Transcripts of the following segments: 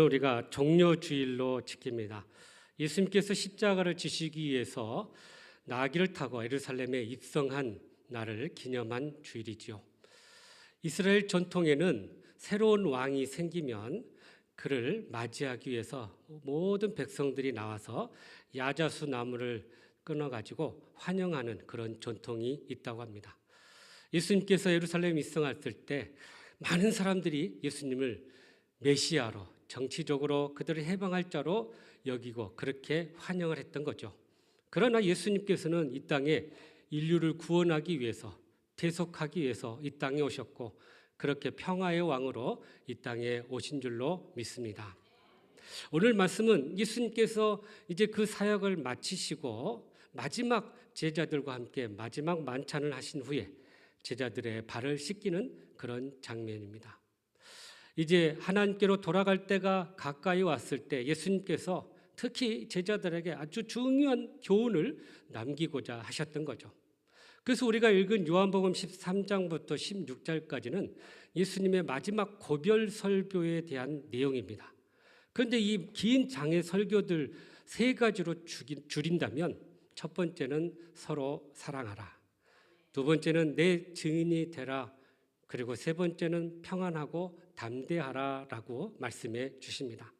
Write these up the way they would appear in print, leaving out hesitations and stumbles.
우리가 종려주일로 지킵니다. 예수님께서 십자가를 지시기 위해서 나귀를 타고 예루살렘에 입성한 날을 기념한 주일이지요. 이스라엘 전통에는 새로운 왕이 생기면 그를 맞이하기 위해서 모든 백성들이 나와서 야자수 나무를 끊어가지고 환영하는 그런 전통이 있다고 합니다. 예수님께서 예루살렘에 입성했을 때 많은 사람들이 예수님을 메시아로, 정치적으로 그들을 해방할 자로 여기고 그렇게 환영을 했던 거죠. 그러나 예수님께서는 이 땅에 인류를 구원하기 위해서, 대속하기 위해서 이 땅에 오셨고 그렇게 평화의 왕으로 이 땅에 오신 줄로 믿습니다. 오늘 말씀은 예수님께서 이제 그 사역을 마치시고 마지막 제자들과 함께 마지막 만찬을 하신 후에 제자들의 발을 씻기는 그런 장면입니다. 이제 하나님께로 돌아갈 때가 가까이 왔을 때 예수님께서 특히 제자들에게 아주 중요한 교훈을 남기고자 하셨던 거죠. 그래서 우리가 읽은 요한복음 13장부터 16절까지는 예수님의 마지막 고별 설교에 대한 내용입니다. 그런데 이 긴 장의 설교들 세 가지로 줄인다면 첫 번째는 서로 사랑하라, 두 번째는 내 증인이 되라, 그리고 세 번째는 평안하고 담대하라라고 말씀해 주십니다.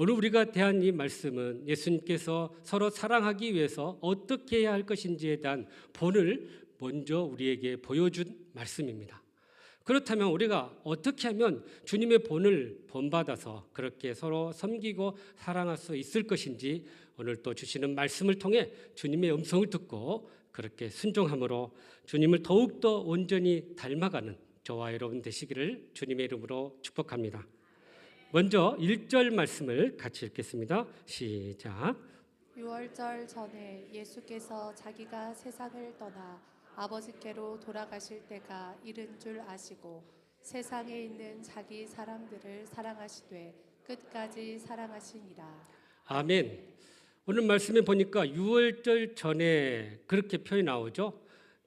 오늘 우리가 대한 이 말씀은 예수님께서 서로 사랑하기 위해서 어떻게 해야 할 것인지에 대한 본을 먼저 우리에게 보여준 말씀입니다. 그렇다면 우리가 어떻게 하면 주님의 본을 본받아서 그렇게 서로 섬기고 사랑할 수 있을 것인지 오늘 또 주시는 말씀을 통해 주님의 음성을 듣고 그렇게 순종함으로 주님을 더욱더 온전히 닮아가는 저와 여러분 되시기를 주님의 이름으로 축복합니다. 먼저 1절 말씀을 같이 읽겠습니다. 시작. 유월절 전에 예수께서 자기가 세상을 떠나 아버지께로 돌아가실 때가 이른 줄 아시고 세상에 있는 자기 사람들을 사랑하시되 끝까지 사랑하시니라. 아멘. 오늘 말씀에 보니까 유월절 전에 그렇게 표현이 나오죠.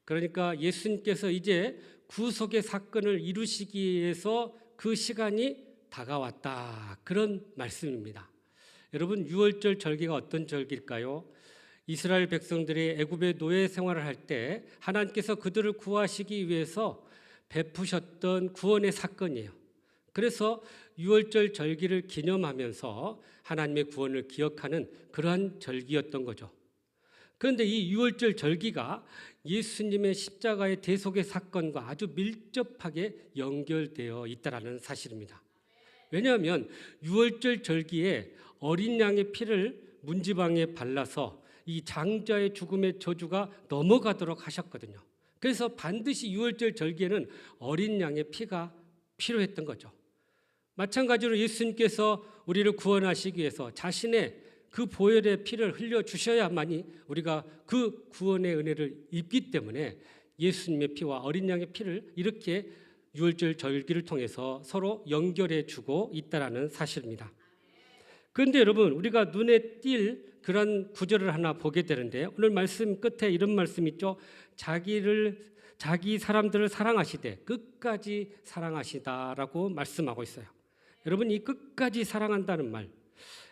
그러니까 예수님께서 이제 구속의 사건을 이루시기 위해서 그 시간이 다가왔다, 그런 말씀입니다. 여러분, 유월절 절기가 어떤 절기일까요? 이스라엘 백성들이 애굽의 노예 생활을 할 때 하나님께서 그들을 구하시기 위해서 베푸셨던 구원의 사건이에요. 그래서 유월절 절기를 기념하면서 하나님의 구원을 기억하는 그러한 절기였던 거죠. 그런데 이 유월절 절기가 예수님의 십자가의 대속의 사건과 아주 밀접하게 연결되어 있다는 사실입니다. 왜냐하면 유월절 절기에 어린 양의 피를 문지방에 발라서 이 장자의 죽음의 저주가 넘어가도록 하셨거든요. 그래서 반드시 유월절 절기에는 어린 양의 피가 필요했던 거죠. 마찬가지로 예수님께서 우리를 구원하시기 위해서 자신의 그 보혈의 피를 흘려주셔야만이 우리가 그 구원의 은혜를 입기 때문에 예수님의 피와 어린 양의 피를 이렇게 유월절 절기를 통해서 서로 연결해 주고 있다는 사실입니다. 그런데 여러분, 우리가 눈에 띌 그런 구절을 하나 보게 되는데 오늘 말씀 끝에 이런 말씀 있죠. 자기 사람들을 사랑하시되 끝까지 사랑하시다라고 말씀하고 있어요. 여러분, 이 끝까지 사랑한다는 말,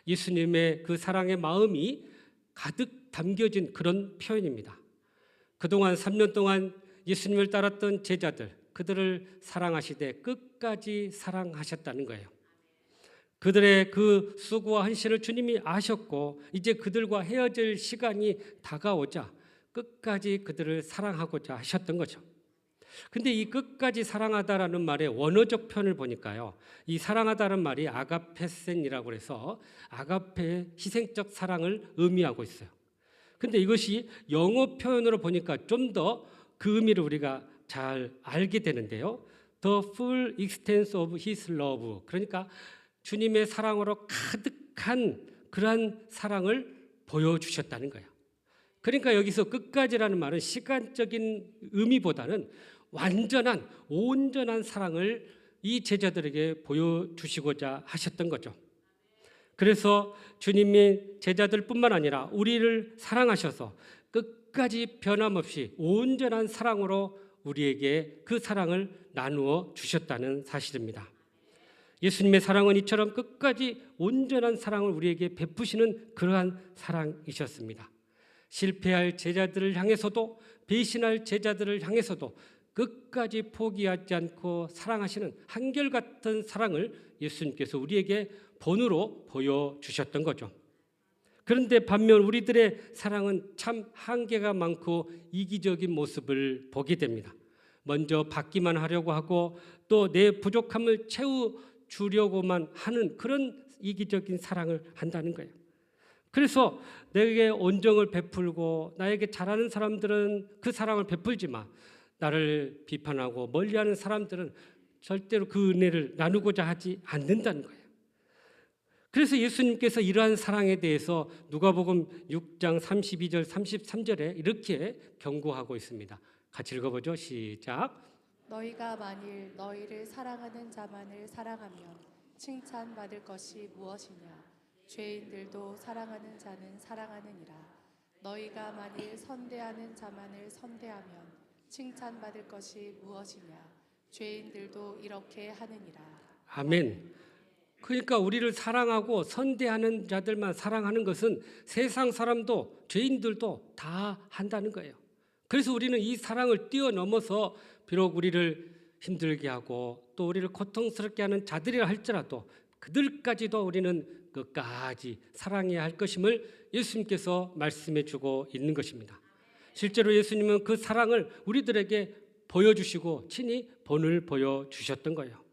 예수님의 그 사랑의 마음이 가득 담겨진 그런 표현입니다. 그동안 3년 동안 예수님을 따랐던 제자들, 그들을 사랑하시되 끝까지 사랑하셨다는 거예요. 그들의 그 수고와 헌신을 주님이 아셨고 이제 그들과 헤어질 시간이 다가오자 끝까지 그들을 사랑하고자 하셨던 거죠. 근데 이 끝까지 사랑하다라는 말의 원어적 표현을 보니까요, 이 사랑하다는 말이 아가페센이라고 해서 아가페의 희생적 사랑을 의미하고 있어요. 근데 이것이 영어 표현으로 보니까 좀 더 그 의미를 우리가 잘 알게 되는데요. The full extent of his love, 그러니까 주님의 사랑으로 가득한 그러한 사랑을 보여주셨다는 거예요. 그러니까 여기서 끝까지라는 말은 시간적인 의미보다는 완전한 온전한 사랑을 이 제자들에게 보여주시고자 하셨던 거죠. 그래서 주님이 제자들뿐만 아니라 우리를 사랑하셔서 끝까지 변함없이 온전한 사랑으로 우리에게 그 사랑을 나누어 주셨다는 사실입니다. 예수님의 사랑은 이처럼 끝까지 온전한 사랑을 우리에게 베푸시는 그러한 사랑이셨습니다. 실패할 제자들을 향해서도 배신할 제자들을 향해서도 끝까지 포기하지 않고 사랑하시는 한결같은 사랑을 예수님께서 우리에게 본으로 보여주셨던 거죠. 그런데 반면 우리들의 사랑은 참 한계가 많고 이기적인 모습을 보게 됩니다. 먼저 받기만 하려고 하고 또 내 부족함을 채워주려고만 하는 그런 이기적인 사랑을 한다는 거예요. 그래서 내게 온정을 베풀고 나에게 잘하는 사람들은 그 사랑을 베풀지만 나를 비판하고 멀리하는 사람들은 절대로 그 은혜를 나누고자 하지 않는다는 거예요. 그래서 예수님께서 이러한 사랑에 대해서 누가복음 6장 32절 33절에 이렇게 경고하고 있습니다. 같이 읽어보죠. 시작. 너희가 만일 너희를 사랑하는 자만을 사랑하면 칭찬받을 것이 무엇이냐? 죄인들도 사랑하는 자는 사랑하느니라. 너희가 만일 선대하는 자만을 선대하면 칭찬받을 것이 무엇이냐? 죄인들도 이렇게 하느니라. 아멘. 그러니까 우리를 사랑하고 선대하는 자들만 사랑하는 것은 세상 사람도 죄인들도 다 한다는 거예요. 그래서 우리는 이 사랑을 뛰어넘어서 비록 우리를 힘들게 하고 또 우리를 고통스럽게 하는 자들이라 할지라도 그들까지도 우리는 끝까지 사랑해야 할 것임을 예수님께서 말씀해 주고 있는 것입니다. 실제로 예수님은 그 사랑을 우리들에게 보여주시고 친히 본을 보여주셨던 거예요.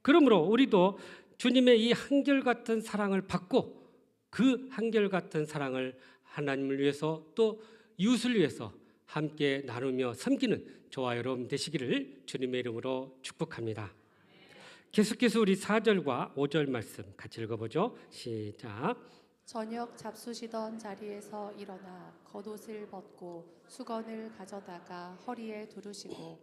그러므로 우리도 주님의 이 한결같은 사랑을 받고 그 한결같은 사랑을 하나님을 위해서 또 이웃을 위해서 함께 나누며 섬기는 저와 여러분 되시기를 주님의 이름으로 축복합니다. 계속해서 우리 4절과 5절 말씀 같이 읽어보죠. 시작. 저녁 잡수시던 자리에서 일어나 겉옷을 벗고 수건을 가져다가 허리에 두르시고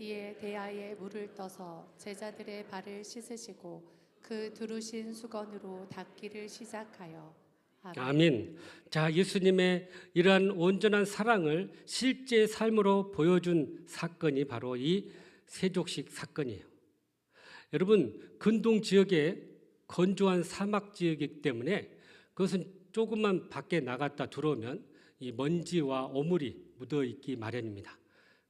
이에 대야에 물을 떠서 제자들의 발을 씻으시고 그 두르신 수건으로 닦기를 시작하여 아멘. 자, 예수님의 이러한 온전한 사랑을 실제 삶으로 보여준 사건이 바로 이 세족식 사건이에요. 여러분, 근동 지역에 건조한 사막 지역이기 때문에 그것은 조금만 밖에 나갔다 들어오면 이 먼지와 오물이 묻어 있기 마련입니다.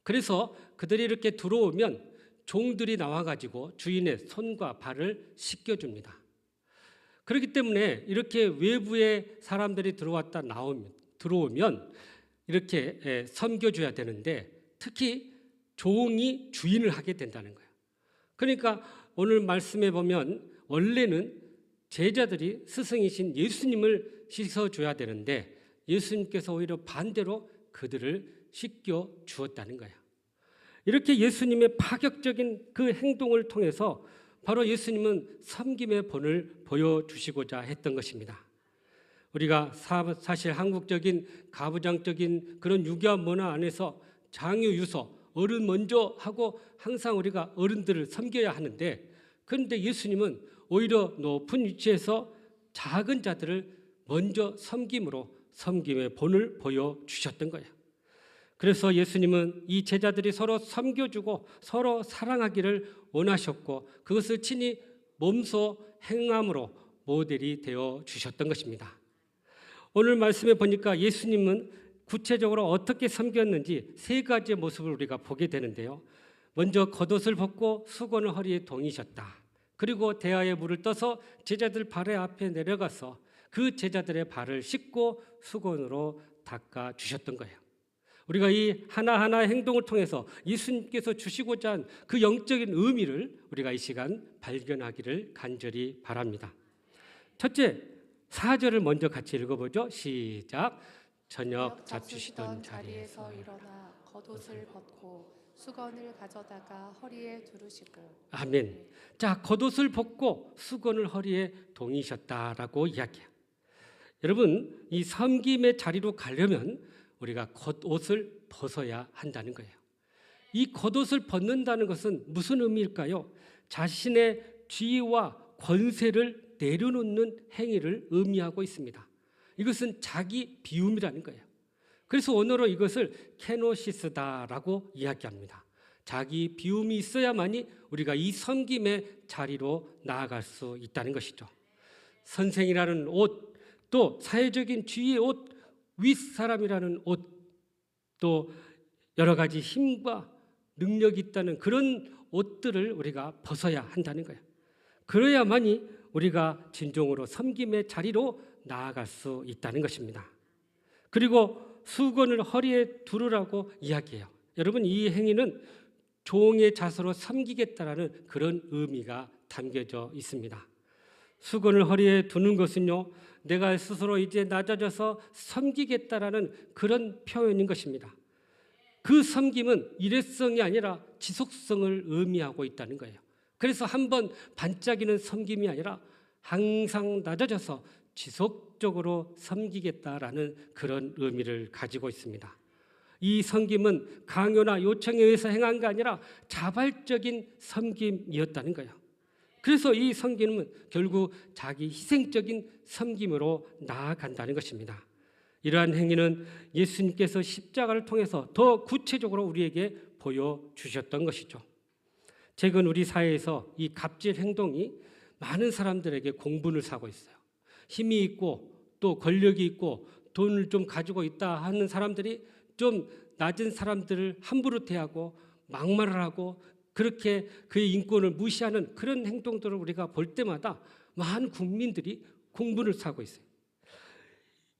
그래서 그들이 이렇게 들어오면 종들이 나와가지고 주인의 손과 발을 씻겨줍니다. 그렇기 때문에 이렇게 외부의 사람들이 들어오면 이렇게 섬겨줘야 되는데 특히 종이 주인을 하게 된다는 거예요. 그러니까 오늘 말씀에 보면 원래는 제자들이 스승이신 예수님을 씻어줘야 되는데 예수님께서 오히려 반대로 그들을 씻겨 주었다는 거예요. 이렇게 예수님의 파격적인 그 행동을 통해서 바로 예수님은 섬김의 본을 보여주시고자 했던 것입니다. 우리가 사실 한국적인 가부장적인 그런 유교와 문화 안에서 장유유서 어른 먼저 하고 항상 우리가 어른들을 섬겨야 하는데 그런데 예수님은 오히려 높은 위치에서 작은 자들을 먼저 섬김으로 섬김의 본을 보여주셨던 거예요. 그래서 예수님은 이 제자들이 서로 섬겨주고 서로 사랑하기를 원하셨고 그것을 친히 몸소 행함으로 모델이 되어 주셨던 것입니다. 오늘 말씀에 보니까 예수님은 구체적으로 어떻게 섬겼는지 세 가지의 모습을 우리가 보게 되는데요. 먼저 겉옷을 벗고 수건을 허리에 동이셨다. 그리고 대야에 물을 떠서 제자들 발의 앞에 내려가서 그 제자들의 발을 씻고 수건으로 닦아 주셨던 거예요. 우리가 이 하나하나의 행동을 통해서 예수님께서 주시고자 한 그 영적인 의미를 우리가 이 시간 발견하기를 간절히 바랍니다. 첫째, 4절을 먼저 같이 읽어보죠. 시작. 저녁 잡수시던 자리에서 일어나 겉옷을 벗고 수건을 가져다가 허리에 두르시고 아멘. 자, 겉옷을 벗고 수건을 허리에 동이셨다라고 이야기해요. 여러분, 이 섬김의 자리로 가려면 우리가 겉옷을 벗어야 한다는 거예요. 이 겉옷을 벗는다는 것은 무슨 의미일까요? 자신의 지위와 권세를 내려놓는 행위를 의미하고 있습니다. 이것은 자기 비움이라는 거예요. 그래서 원어로 이것을 케노시스다라고 이야기합니다. 자기 비움이 있어야만이 우리가 이 섬김의 자리로 나아갈 수 있다는 것이죠. 선생이라는 옷, 또 사회적인 지위의 옷, 윗사람이라는 옷, 또 여러 가지 힘과 능력이 있다는 그런 옷들을 우리가 벗어야 한다는 거예요. 그래야만이 우리가 진정으로 섬김의 자리로 나아갈 수 있다는 것입니다. 그리고 수건을 허리에 두르라고 이야기해요. 여러분, 이 행위는 종의 자세로 섬기겠다라는 그런 의미가 담겨져 있습니다. 수건을 허리에 두는 것은요, 내가 스스로 이제 낮아져서 섬기겠다라는 그런 표현인 것입니다. 그 섬김은 일회성이 아니라 지속성을 의미하고 있다는 거예요. 그래서 한번 반짝이는 섬김이 아니라 항상 낮아져서 지속적으로 섬기겠다라는 그런 의미를 가지고 있습니다. 이 섬김은 강요나 요청에 의해서 행한 게 아니라 자발적인 섬김이었다는 거예요. 그래서 이 섬김은 결국 자기 희생적인 섬김으로 나아간다는 것입니다. 이러한 행위는 예수님께서 십자가를 통해서 더 구체적으로 우리에게 보여주셨던 것이죠. 최근 우리 사회에서 이 갑질 행동이 많은 사람들에게 공분을 사고 있어요. 힘이 있고 또 권력이 있고 돈을 좀 가지고 있다 하는 사람들이 좀 낮은 사람들을 함부로 대하고 막말을 하고 그렇게 그의 인권을 무시하는 그런 행동들을 우리가 볼 때마다 많은 국민들이 공분을 사고 있어요.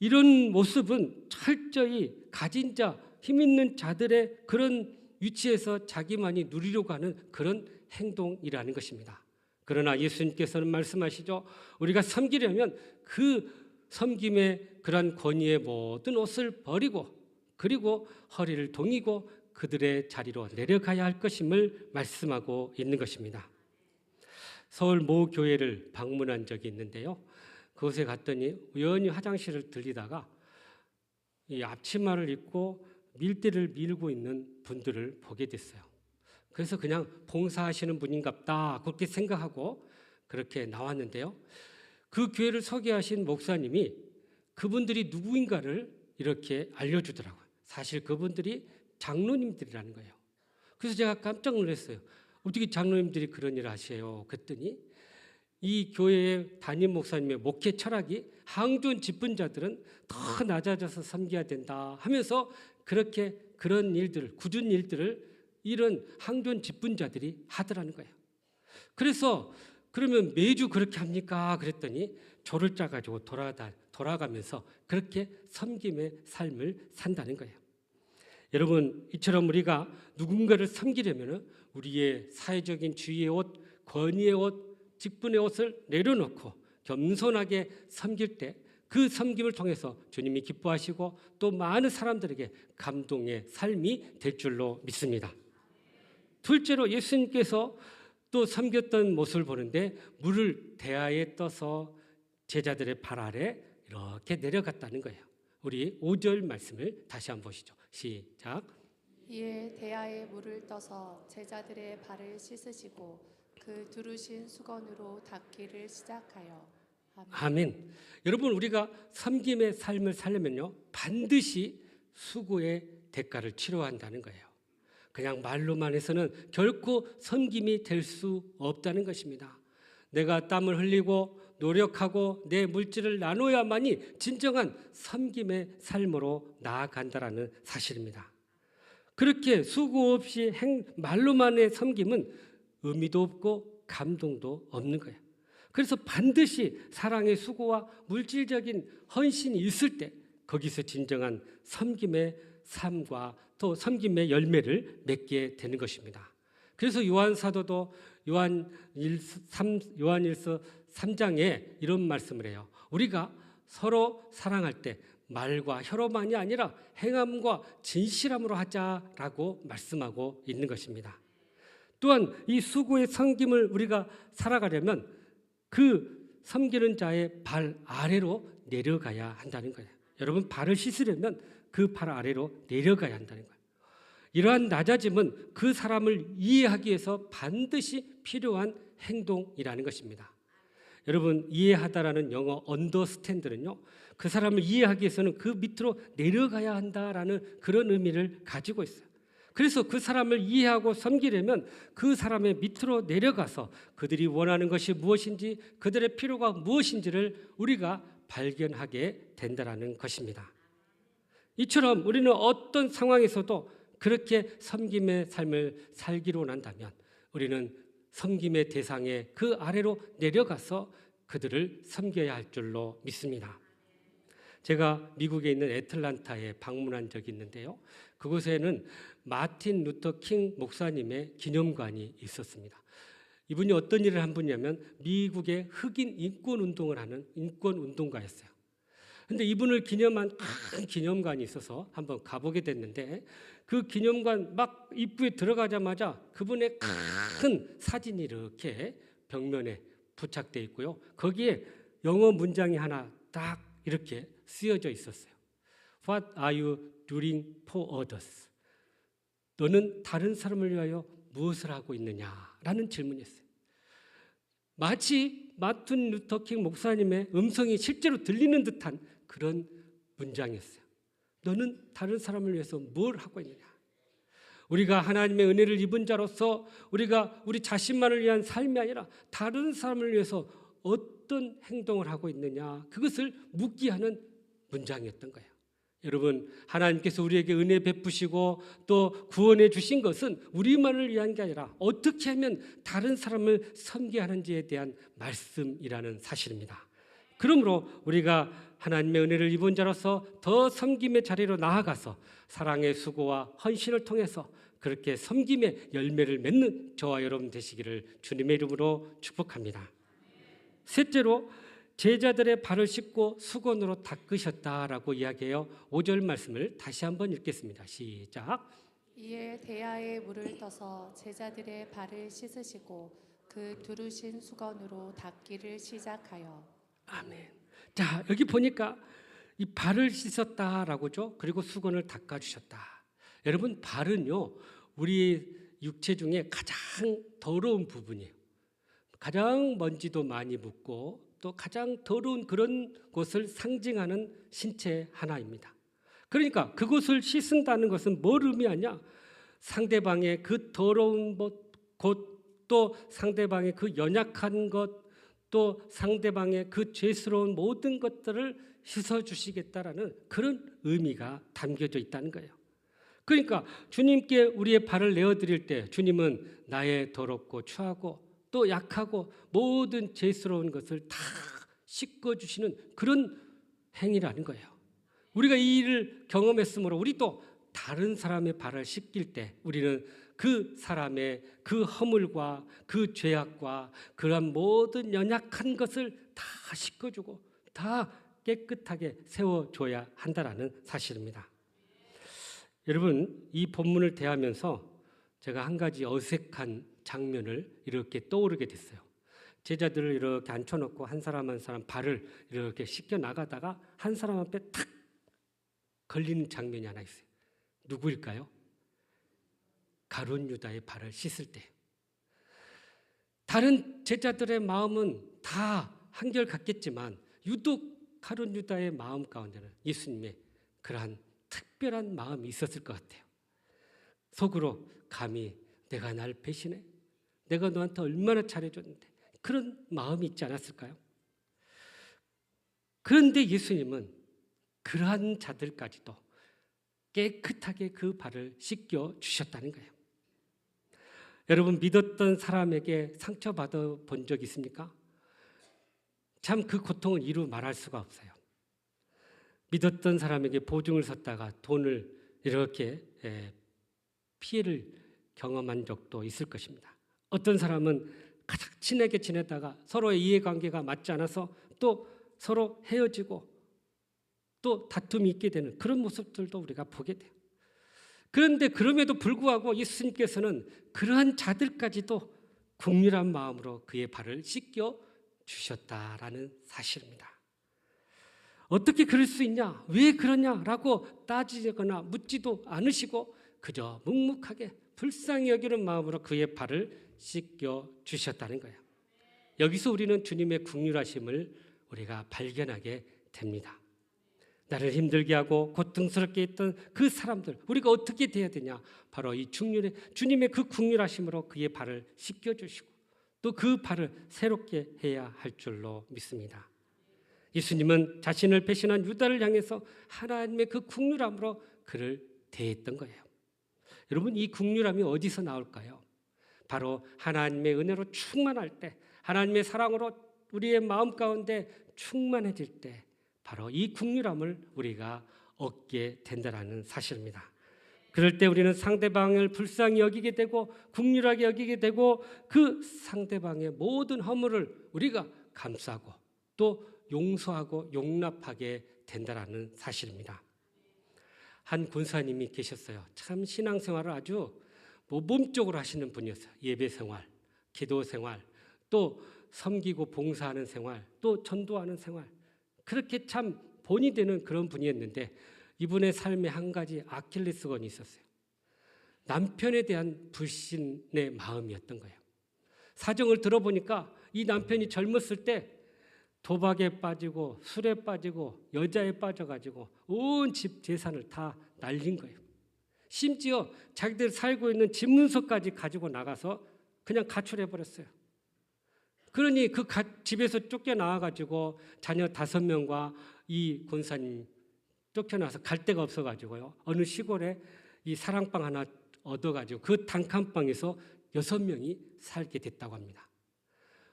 이런 모습은 철저히 가진 자, 힘 있는 자들의 그런 위치에서 자기만이 누리려고 하는 그런 행동이라는 것입니다. 그러나 예수님께서는 말씀하시죠. 우리가 섬기려면 그 섬김의 그런 권위의 모든 옷을 버리고 그리고 허리를 동이고 그들의 자리로 내려가야 할 것임을 말씀하고 있는 것입니다. 서울 모 교회를 방문한 적이 있는데요. 그곳에 갔더니 우연히 화장실을 들리다가 이 앞치마를 입고 밀대를 밀고 있는 분들을 보게 됐어요. 그래서 그냥 봉사하시는 분인갑다 그렇게 생각하고 그렇게 나왔는데요. 그 교회를 소개하신 목사님이 그분들이 누구인가를 이렇게 알려주더라고요. 사실 그분들이 장로님들이라는 거예요. 그래서 제가 깜짝 놀랐어요. 어떻게 장로님들이 그런 일을 하세요? 그랬더니 이 교회의 담임 목사님의 목회 철학이 항존 집분자들은 더 낮아져서 섬겨야 된다 하면서 그렇게 그런 일들을 굳은 일들을 이런 항존 집분자들이 하더라는 거예요. 그래서 그러면 매주 그렇게 합니까? 그랬더니 조를 짜가지고 돌아가면서 그렇게 섬김의 삶을 산다는 거예요. 여러분, 이처럼 우리가 누군가를 섬기려면 우리의 사회적인 지위의 옷, 권위의 옷, 직분의 옷을 내려놓고 겸손하게 섬길 때 그 섬김을 통해서 주님이 기뻐하시고 또 많은 사람들에게 감동의 삶이 될 줄로 믿습니다. 둘째로 예수님께서 또 섬겼던 모습을 보는데 물을 대야에 떠서 제자들의 발 아래 이렇게 내려갔다는 거예요. 우리 5절 말씀을 다시 한번 보시죠. 시작. 이에 대야에 물을 떠서 제자들의 발을 씻으시고 그 두르신 수건으로 닦기를 시작하여 아멘. 아멘. 여러분, 우리가 섬김의 삶을 살려면요 반드시 수고의 대가를 치러야 한다는 거예요. 그냥 말로만 해서는 결코 섬김이 될 수 없다는 것입니다. 내가 땀을 흘리고 노력하고 내 물질을 나눠야만이 진정한 섬김의 삶으로 나아간다라는 사실입니다. 그렇게 수고 없이 말로만의 섬김은 의미도 없고 감동도 없는 거예요. 그래서 반드시 사랑의 수고와 물질적인 헌신이 있을 때 거기서 진정한 섬김의 삶과 또 섬김의 열매를 맺게 되는 것입니다. 그래서 요한 사도도 요한일서 3장에 이런 말씀을 해요. 우리가 서로 사랑할 때 말과 혀로만이 아니라 행함과 진실함으로 하자라고 말씀하고 있는 것입니다. 또한 이 수고의 섬김을 우리가 살아가려면 그 섬기는 자의 발 아래로 내려가야 한다는 거예요. 여러분, 발을 씻으려면 그 발 아래로 내려가야 한다는 거예요. 이러한 낮아짐은 그 사람을 이해하기 위해서 반드시 필요한 행동이라는 것입니다. 여러분, 이해하다라는 영어 understand는요, 그 사람을 이해하기 위해서는 그 밑으로 내려가야 한다라는 그런 의미를 가지고 있어요. 그래서 그 사람을 이해하고 섬기려면 그 사람의 밑으로 내려가서 그들이 원하는 것이 무엇인지, 그들의 필요가 무엇인지를 우리가 발견하게 된다는 것입니다. 이처럼 우리는 어떤 상황에서도 그렇게 섬김의 삶을 살기로 한다면 우리는 섬김의 대상의 그 아래로 내려가서 그들을 섬겨야 할 줄로 믿습니다. 제가 미국에 있는 애틀란타에 방문한 적이 있는데요. 그곳에는 마틴 루터 킹 목사님의 기념관이 있었습니다. 이분이 어떤 일을 한 분이냐면 미국의 흑인 인권 운동을 하는 인권 운동가였어요. 근데 이분을 기념한 큰 기념관이 있어서 한번 가보게 됐는데 그 기념관 막 입구에 들어가자마자 그분의 큰 사진이 이렇게 벽면에 부착되어 있고요. 거기에 영어 문장이 하나 딱 이렇게 쓰여져 있었어요. What are you doing for others? 너는 다른 사람을 위하여 무엇을 하고 있느냐라는 질문이었어요. 마치 마틴 루터 킹 목사님의 음성이 실제로 들리는 듯한 그런 문장이었어요. 너는 다른 사람을 위해서 뭘 하고 있느냐? 우리가 하나님의 은혜를 입은 자로서 우리가 우리 자신만을 위한 삶이 아니라 다른 사람을 위해서 어떤 행동을 하고 있느냐, 그것을 묻게 하는 문장이었던 거예요. 여러분, 하나님께서 우리에게 은혜 베푸시고 또 구원해 주신 것은 우리만을 위한 게 아니라 어떻게 하면 다른 사람을 섬기게 하는지에 대한 말씀이라는 사실입니다. 그러므로 우리가 하나님의 은혜를 입은 자로서 더 섬김의 자리로 나아가서 사랑의 수고와 헌신을 통해서 그렇게 섬김의 열매를 맺는 저와 여러분 되시기를 주님의 이름으로 축복합니다. 셋째로 제자들의 발을 씻고 수건으로 닦으셨다라고 이야기해요. 5절 말씀을 다시 한번 읽겠습니다. 시작. 이에 대야에 물을 떠서 제자들의 발을 씻으시고 그 두르신 수건으로 닦기를 시작하여. 아멘. 자, 여기 보니까 이 발을 씻었다라고죠. 그리고 수건을 닦아주셨다. 여러분, 발은요 우리 육체 중에 가장 더러운 부분이에요. 가장 먼지도 많이 묻고 또 가장 더러운 그런 곳을 상징하는 신체 하나입니다. 그러니까 그곳을 씻는다는 것은 뭘 의미하냐? 상대방의 그 더러운 곳, 또 상대방의 그 연약한 것, 또 상대방의 그 죄스러운 모든 것들을 씻어주시겠다라는 그런 의미가 담겨져 있다는 거예요. 그러니까 주님께 우리의 발을 내어드릴 때 주님은 나의 더럽고 추하고 또 약하고 모든 죄스러운 것을 다 씻어주시는 그런 행위라는 거예요. 우리가 이 일을 경험했으므로 우리도 다른 사람의 발을 씻길 때 우리는 그 사람의 그 허물과 그 죄악과 그러한 모든 연약한 것을 다 씻어주고 다 깨끗하게 세워줘야 한다는 사실입니다. 여러분, 이 본문을 대하면서 제가 한 가지 어색한 장면을 이렇게 떠오르게 됐어요. 제자들을 이렇게 앉혀놓고 한 사람 한 사람 발을 이렇게 씻겨 나가다가 한 사람 앞에 탁 걸리는 장면이 하나 있어요. 누구일까요? 가룟 유다의 발을 씻을 때. 다른 제자들의 마음은 다 한결같겠지만 유독 가룟 유다의 마음 가운데는 예수님의 그러한 특별한 마음이 있었을 것 같아요. 속으로 감히 내가 날 배신해? 내가 너한테 얼마나 잘해줬는데 그런 마음이 있지 않았을까요? 그런데 예수님은 그러한 자들까지도 깨끗하게 그 발을 씻겨 주셨다는 거예요. 여러분, 믿었던 사람에게 상처받아 본 적 있습니까? 참 그 고통은 이루 말할 수가 없어요. 믿었던 사람에게 보증을 섰다가 돈을 이렇게 피해를 경험한 적도 있을 것입니다. 어떤 사람은 가장 친하게 지내다가 서로의 이해관계가 맞지 않아서 또 서로 헤어지고 또 다툼이 있게 되는 그런 모습들도 우리가 보게 돼요. 그런데 그럼에도 불구하고 예수님께서는 그러한 자들까지도 국률한 마음으로 그의 발을 씻겨 주셨다라는 사실입니다. 어떻게 그럴 수 있냐? 왜 그러냐라고 따지거나 묻지도 않으시고 그저 묵묵하게 불쌍히 여기는 마음으로 그의 발을 씻겨 주셨다는 거예요. 여기서 우리는 주님의 국률하심을 우리가 발견하게 됩니다. 나를 힘들게 하고 고통스럽게 했던 그 사람들, 우리가 어떻게 돼야 되냐? 바로 이 주님의 그 국률하심으로 그의 발을 씻겨주시고 또 그 발을 새롭게 해야 할 줄로 믿습니다. 예수님은 자신을 배신한 유다를 향해서 하나님의 그 국률함으로 그를 대했던 거예요. 여러분, 이 국률함이 어디서 나올까요? 바로 하나님의 은혜로 충만할 때, 하나님의 사랑으로 우리의 마음 가운데 충만해질 때 바로 이 국률함을 우리가 얻게 된다는 사실입니다. 그럴 때 우리는 상대방을 불쌍히 여기게 되고 국률하게 여기게 되고 그 상대방의 모든 허물을 우리가 감싸고 또 용서하고 용납하게 된다는 사실입니다. 한 권사님이 계셨어요. 참 신앙생활을 아주 모범적으로 하시는 분이었어요. 예배생활, 기도생활, 또 섬기고 봉사하는 생활, 또 전도하는 생활, 그렇게 참 본이 되는 그런 분이었는데 이분의 삶에 한 가지 아킬레스건이 있었어요. 남편에 대한 불신의 마음이었던 거예요. 사정을 들어보니까 이 남편이 젊었을 때 도박에 빠지고 술에 빠지고 여자에 빠져가지고 온 집 재산을 다 날린 거예요. 심지어 자기들 살고 있는 집 문서까지 가지고 나가서 그냥 가출해버렸어요. 그러니 그 집에서 쫓겨나와가지고 자녀 5명과 이 권사님 쫓겨나서 갈 데가 없어가지고요. 어느 시골에 이 사랑방 하나 얻어가지고 그 단칸방에서 6명이 살게 됐다고 합니다.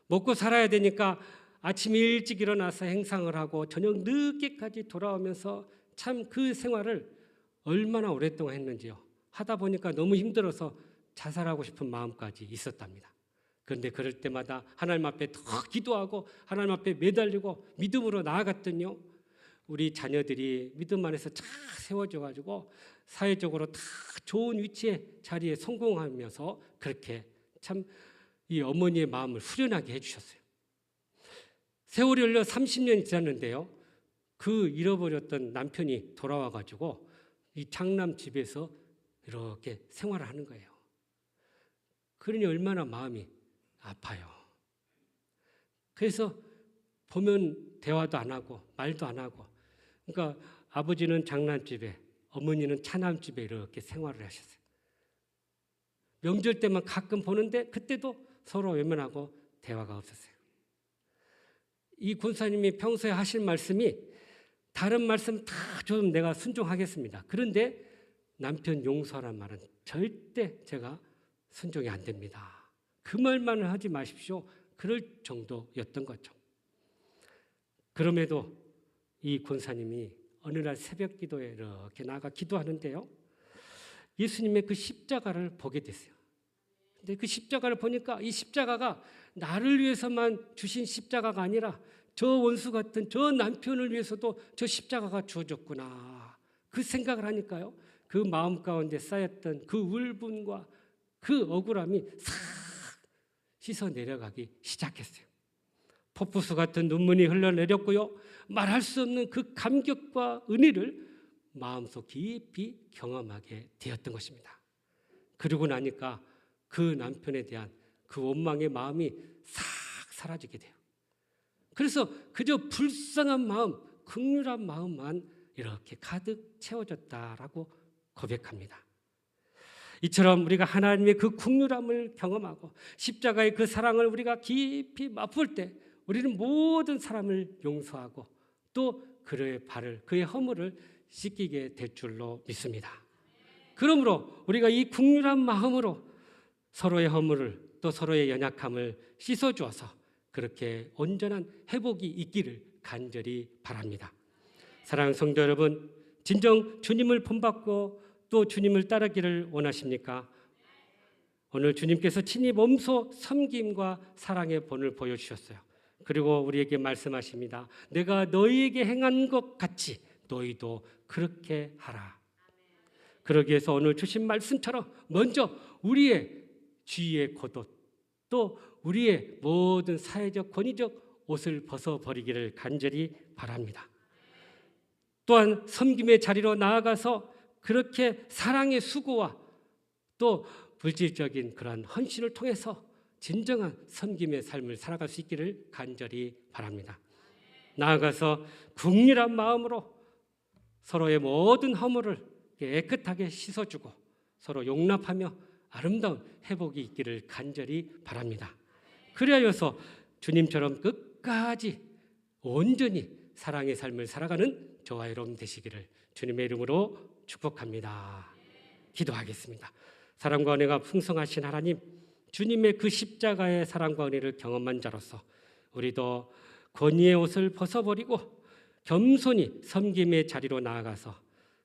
먹고 살아야 되니까 아침 일찍 일어나서 행상을 하고 저녁 늦게까지 돌아오면서 참 그 생활을 얼마나 오랫동안 했는지요. 하다 보니까 너무 힘들어서 자살하고 싶은 마음까지 있었답니다. 그런데 그럴 때마다 하나님 앞에 더 기도하고 하나님 앞에 매달리고 믿음으로 나아갔더니요, 우리 자녀들이 믿음 안에서 잘 세워져가지고 사회적으로 다 좋은 위치에 자리에 성공하면서 그렇게 참 이 어머니의 마음을 후련하게 해주셨어요. 세월이 흘러 30년이 지났는데요, 그 잃어버렸던 남편이 돌아와가지고 이 장남 집에서 이렇게 생활을 하는 거예요. 그러니 얼마나 마음이 아파요. 그래서 보면 대화도 안 하고 말도 안 하고, 그러니까 아버지는 장남집에, 어머니는 차남집에 이렇게 생활을 하셨어요. 명절 때만 가끔 보는데 그때도 서로 외면하고 대화가 없었어요. 이 권사님이 평소에 하실 말씀이 다른 말씀 다 좀 내가 순종하겠습니다. 그런데 남편 용서하라는 말은 절대 제가 순종이 안 됩니다. 그 말만 하지 마십시오. 그럴 정도였던 거죠. 그럼에도 이 권사님이 어느 날 새벽 기도에 이렇게 나가 기도하는데요, 예수님의 그 십자가를 보게 됐어요. 근데 그 십자가를 보니까 이 십자가가 나를 위해서만 주신 십자가가 아니라 저 원수 같은 저 남편을 위해서도 저 십자가가 주어졌구나. 그 생각을 하니까요, 그 마음 가운데 쌓였던 그 울분과 그 억울함이 싹 씻어 내려가기 시작했어요. 폭포수 같은 눈물이 흘러내렸고요, 말할 수 없는 그 감격과 은혜를 마음속 깊이 경험하게 되었던 것입니다. 그러고 나니까 그 남편에 대한 그 원망의 마음이 싹 사라지게 돼요. 그래서 그저 불쌍한 마음, 긍휼한 마음만 이렇게 가득 채워졌다라고 고백합니다. 이처럼 우리가 하나님의 그 긍휼함을 경험하고 십자가의 그 사랑을 우리가 깊이 맛볼 때 우리는 모든 사람을 용서하고 또 그의 발을, 그의 허물을 씻기게 될 줄로 믿습니다. 그러므로 우리가 이 긍휼한 마음으로 서로의 허물을 또 서로의 연약함을 씻어주어서 그렇게 온전한 회복이 있기를 간절히 바랍니다. 사랑하는 성도 여러분, 진정 주님을 본받고 또 주님을 따르기를 원하십니까? 오늘 주님께서 친히 몸소 섬김과 사랑의 본을 보여주셨어요. 그리고 우리에게 말씀하십니다. 내가 너희에게 행한 것 같이 너희도 그렇게 하라. 그러기 위해서 오늘 주신 말씀처럼 먼저 우리의 주의의 겉옷, 또 우리의 모든 사회적 권위적 옷을 벗어버리기를 간절히 바랍니다. 또한 섬김의 자리로 나아가서 그렇게 사랑의 수고와 또 물질적인 그런 헌신을 통해서 진정한 섬김의 삶을 살아갈 수 있기를 간절히 바랍니다. 나아가서 긍휼한 마음으로 서로의 모든 허물을 깨끗하게 씻어주고 서로 용납하며 아름다운 회복이 있기를 간절히 바랍니다. 그리하여서 주님처럼 끝까지 온전히 사랑의 삶을 살아가는 저와 여러분 되시기를 주님의 이름으로 축복합니다. 기도하겠습니다. 사랑과 은혜가 풍성하신 하나님, 주님의 그 십자가의 사랑과 은혜를 경험한 자로서 우리도 권위의 옷을 벗어버리고 겸손히 섬김의 자리로 나아가서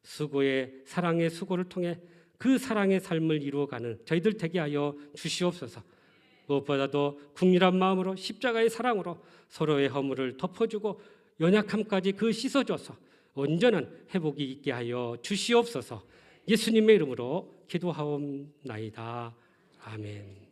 수고의 사랑의 수고를 통해 그 사랑의 삶을 이루어가는 저희들 되게 하여 주시옵소서. 무엇보다도 국률한 마음으로 십자가의 사랑으로 서로의 허물을 덮어주고 연약함까지 그 씻어줘서 온전한 회복이 있게 하여 주시옵소서. 예수님의 이름으로 기도하옵나이다. 아멘.